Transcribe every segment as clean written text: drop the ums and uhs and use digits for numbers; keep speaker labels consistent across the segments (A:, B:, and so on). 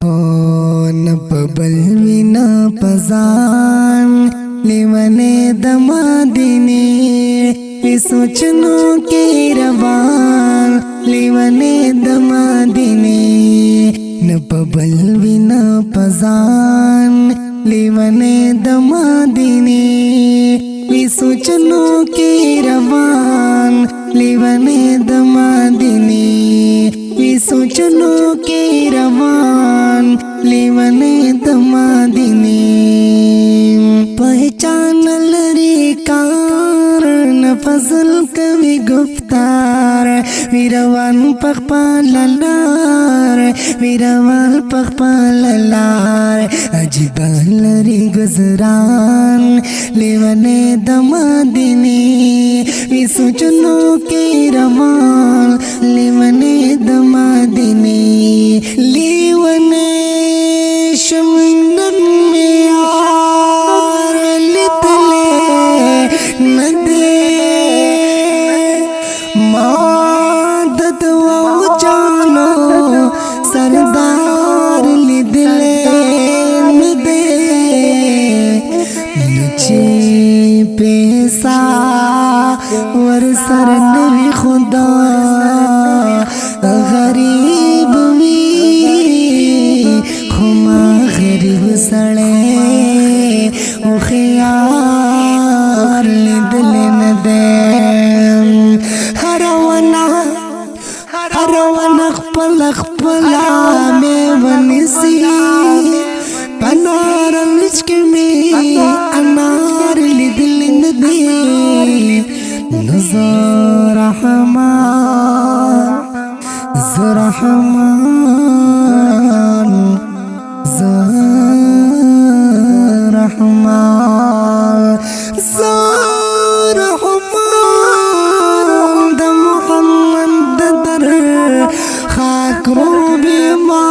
A: न पबल विना पजान लेवने दमादिने सोचनो के रवान लेवने दमादिने न पबल विना पजान लेवने दमादिने सोचनो के रवान लेवने दमादिने सोचनो के रवान लेवने दमादिने पहचान लरी कारण फजल कवि गुफ्तार वीरवान पखपालार वीरवान पखपालार अजीब लरी गुजरान लेवने दमादिने सोचनो के रवान लेवने दमादिने लेवने शमंदर में यार लितले नदे मादत वो जानो सरदार लिदले नदे नीचे पैसा वर सर नबी खुदा गरीब भी खुमा गरीब सड़े उखियार लिदल न दे हरवना खपला में बनसी पनार लिचक में अनार लिदल न दे नज़र रहमान द मोहम्मद दर खाकरो बेमा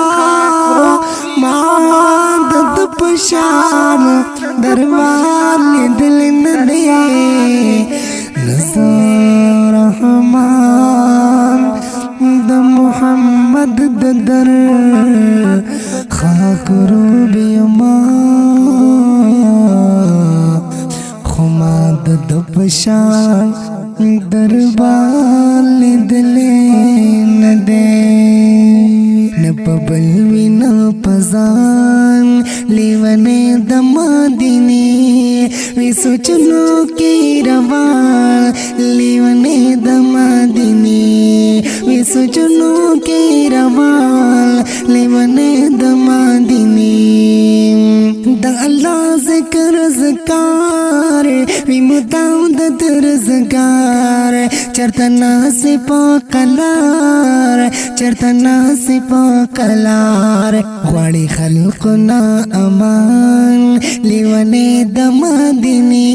A: मादद पशान दरबार दिल न दे नज़र रहमान द मोहम्मद दर खाकरो बेमा खुमाद पशान दरबार दिले न दे न पबल विना पजान लेवने दमादिने सोचनो के रवान लेवने दमादिने सोचनो के रवान लेवने दमादिने द अल्लाह ज़िक्र ज़कार विमुदाउद रज़गार चरतना से पकलार चरतना से पकलार वाड़ी खल्क़ना अमान लेवने दमादिने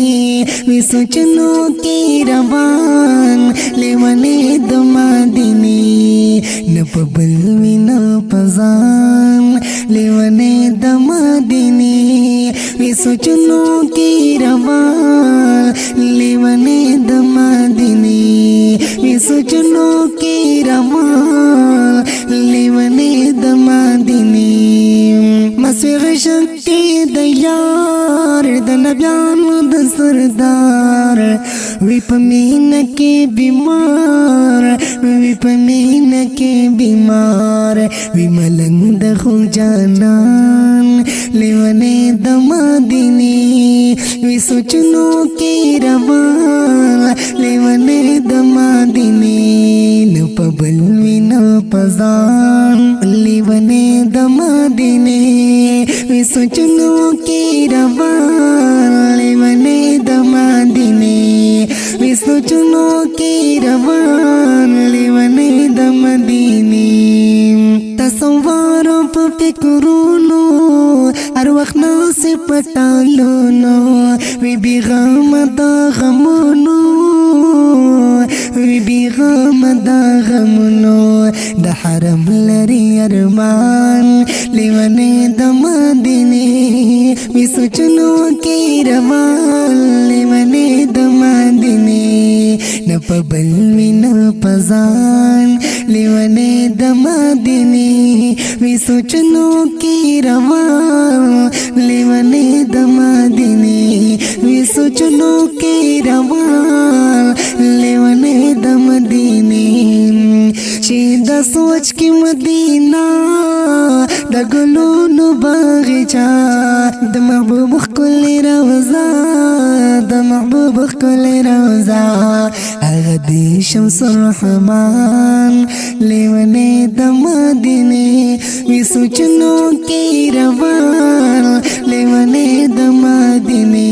A: सोचनो के रवान लेवने दमादिने न पबल विना पजान लेवने दमादिने सोचनो के रवान लेवने दमादिने सोचनो के रवान लेवने दमादिने मस्विग़ शक्ति दयार द नबियान द सरदार विपमीन के बीमार विपमीन के बीमार विमलंग हो जानन लेवने दमादिने सोचनो के रवान लेवने दमादिने न पबल विना पजान लेवने दमादिने सोचनो के रवान लेवने दमादिने सोचनो के रवान लेवने दमादिने तसव्वारों पे फिक्रोनो हर वक्त ना से पटालो नो वी बिगम दा गमनो वी बिगम दा गमनो द हरम लरी अरमान लेवने दमादिने वी सोचनो के रवान लेवने दमादिने न په بل وینا پزان لیونه د مدینه وی سوچنو کې روان لیونه د مدینه وی سوچنو کې روان لیونه د مدینه چې د سوچ کې مدینه د ګلونو باغچه د محبوب خل روزه د محبوب خل روزه هغه د شمس الرحمن لیونه د مدینه وی سوچنو کې روان لیونه د مدینه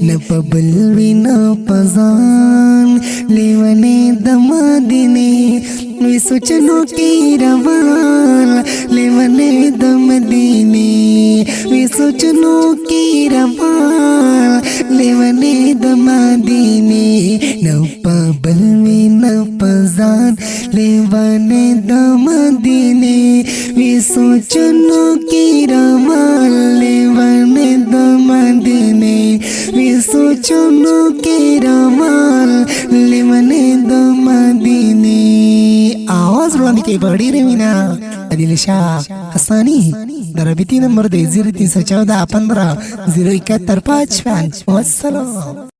A: نه په بل وی نه پزان لیونه د مدینه وی سوچنو کې روان لیونه د مدینه وی سوچنو کې روان لیونه د مدینه نه په بل وی نه پزان لیونه د مدینه وی سوچنو کې روان لیونه د مدینه وی سوچنو کې روان لیونه د مدینه आवाज वळांदी काही बडी रे विना आदिल शाह हसानी दरबिती नंबर 0314 15 071 55 والسلام.